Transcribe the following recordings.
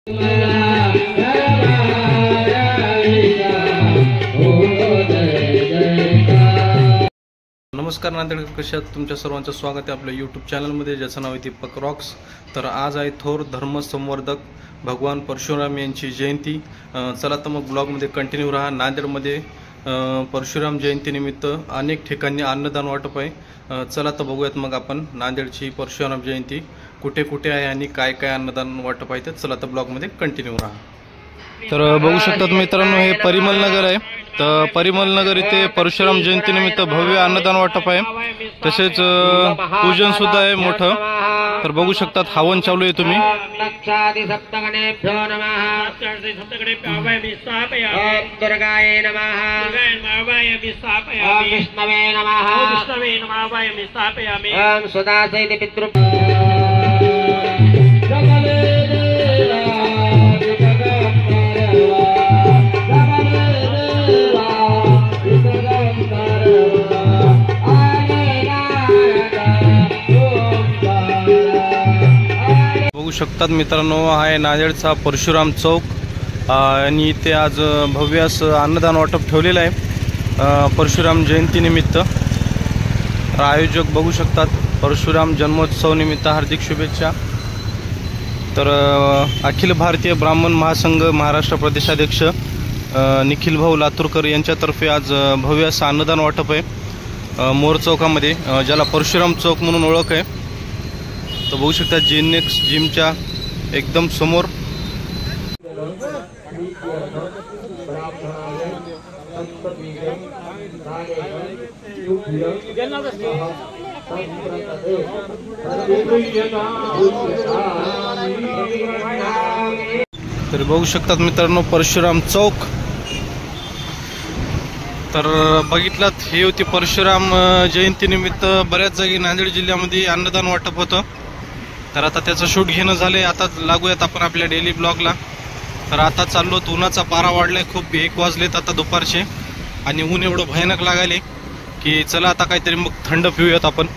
नमस्कार नांदेड, कशात तुमच्या सर्वांचं स्वागत आहे आपल्या यूट्यूब चॅनलमध्ये, ज्याचं नाव आहे दीपक रॉक्स. तर आज आहे थोर धर्मसंवर्धक भगवान परशुराम यांची जयंती. चला तर मग ब्लॉगमध्ये कंटिन्यू राहा. नांदेडमध्ये परशुराम जयंतीनिमित्त अनेक ठिकाणी अन्नदान वाटप आहे. चला तर बघूयात मग आपण नांदेडची परशुराम जयंती कुठे कुठे आहे आणि काय काय अन्नदान वाटप आहे. तर चला तर ब्लॉगमध्ये कंटिन्यू राहा. तर बघू शकतात मित्रांनो, हे परिमल नगर आहे. तर परिमल नगर इथे परशुराम जयंतीनिमित्त भव्य अन्नदान वाटप आहे, तसेच पूजन सुद्धा आहे मोठं. तर बघू शकतात हवन चालू आहे. तुम्ही बघू शकतात मित्रांनो, हा आहे नांदेडचा परशुराम चौक आणि इथे आज भव्य असं अन्नदान वाटप ठेवलेलं आहे परशुराम जयंतीनिमित्त. आयोजक बघू शकतात, परशुराम जन्मोत्सव निमित्त हार्दिक शुभेच्छा. तर अखिल भारतीय ब्राह्मण महासंघ महाराष्ट्र प्रदेशाध्यक्ष निखिल भाऊ लातूरकर यांच्यातर्फे आज भव्य असं अन्नदान वाटप आहे मोर चौकामध्ये, ज्याला परशुराम चौक म्हणून ओळख आहे. तर बघू शकता जेनेक्स जिमच्या एकदम समोर. तर बघू शकतात मित्रांनो परशुराम चौक. तर बघितलात, हे होती परशुराम जयंतीनिमित्त बऱ्याच जागी नांदेड जिल्ह्यामध्ये अन्नदान वाटप होतं. तर आता त्याचं शूट घेणं झालंय. आता लागूयात आपण आपल्या डेली ब्लॉगला. तर आता चाललो, उन्हाचा पारा वाढलाय खूप, 1 वाजलेत आता दुपारचे, आणि ऊन एवढं भयानक लागायले की चला आता काहीतरी मग थंड पिऊयात आपण.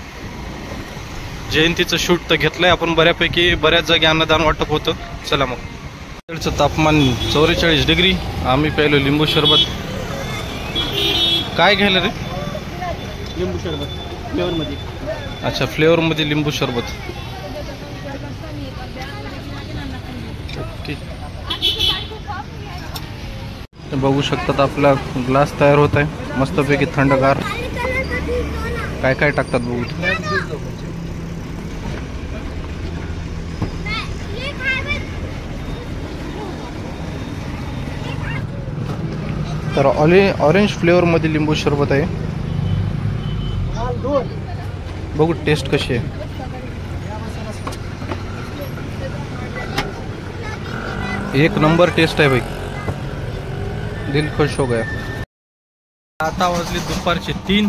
जयंतीचं शूट तर घेतलंय आपण बऱ्यापैकी, बऱ्याच जागी अन्नदान वाटप होतं. चला मग. नांदेडचं तापमान 44 डिग्री. आम्ही प्यायलो लिंबू सरबत. काय घ्यायला रे? लिंबू सरबत फ्लेवरमध्ये. अच्छा, फ्लेवरमध्ये लिंबू सरबत. बघू शकतात आपला ग्लास तयार होत आहे मस्तपैकी थंडगार. काय काय टाकतात बघू. तर ऑरेंज फ्लेवरमध्ये लिंबू सरबत आहे. बघू टेस्ट कशी आहे. एक नंबर टेस्ट आहे भाई, दिल खुश हो गया. आता वाजले दुपारचे 3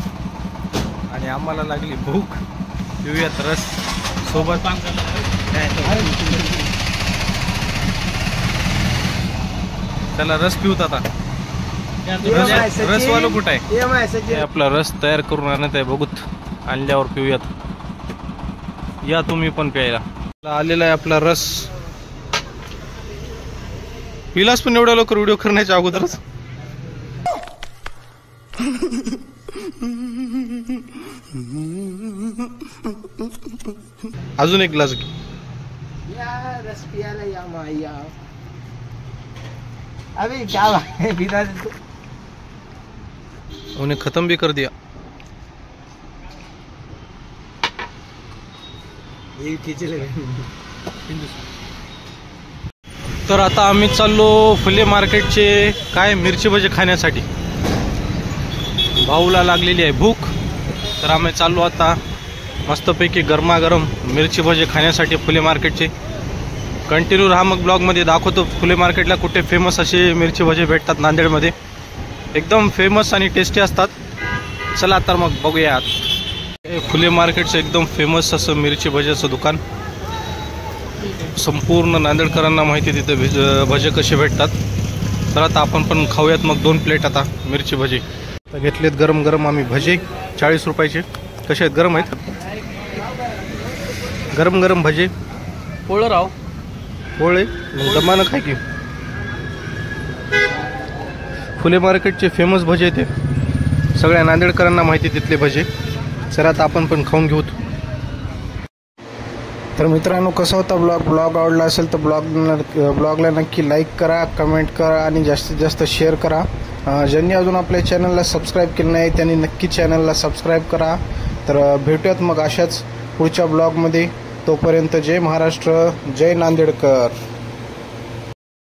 आणि आम्हाला लागली भूक. पिऊयात रस सोबत. त्याला रस पिऊत. आता रसवाला कुठं आहे? आपला रस तयार करून आणत आहे, बघूत आणल्यावर पिऊयात. या तुम्ही पण प्यायला. आलेला आहे आपला रस. पिलास पण एवढ्या लवकर व्हिडिओ करण्याच्या अगोदरच. अजून एक ग्लास घे. रस पियाला या माया. अभी क्या है बिना उन्हें खत्म भी कर दिया. ये खिचले. तर आता आम्ही चाललो फुले मार्केटचे काय मिरची भजी खाण्यासाठी. भाऊला लागलेली आहे भूक, तर आम्ही चाललो आता मस्तपैकी गरमागरम मिरची भजी खाण्यासाठी फुले मार्केटचे. कंटिन्यू राहा, मग ब्लॉगमध्ये दाखवतो फुले मार्केटला कुठे फेमस असे मिरची भजी भेटतात नांदेडमध्ये. एकदम फेमस आणि टेस्टी असतात. चला तर मग बघूयात. फुले मार्केटचं एकदम फेमस असं मिरची भजीचं दुकान. संपूर्ण नांदेडकरांना माहिती तिथे भजे कसे भेटतात. तर आता आपण पण खाऊयात मग 2 प्लेट आता मिरची भजी. घेतलेत गरम गरम आम्ही भजे 40 रुपयाचे. कसे आहेत? गरम आहेत. गरम गरम भजे. पोळं राव. होळे दमानं खाय की. फुले मार्केटचे फेमस भजे आहेत ते. सगळ्या नांदेडकरांना माहिती तिथले भजे. चला आता आपण पण खाऊन घेऊ. तर मित्रांनो, कसा होता ब्लॉग आवडला असेल तर ब्लॉगला नक्की लाईक करा, कमेंट करा आणि जास्तीत जास्त शेअर करा. ज्यांनी अजून आपल्या चॅनलला सबस्क्राईब केलं नाही त्यांनी नक्की चॅनलला सबस्क्राईब करा. तर भेटूयात मग अशाच पुढच्या ब्लॉगमध्ये. तोपर्यंत जय महाराष्ट्र, जय नांदेडकर.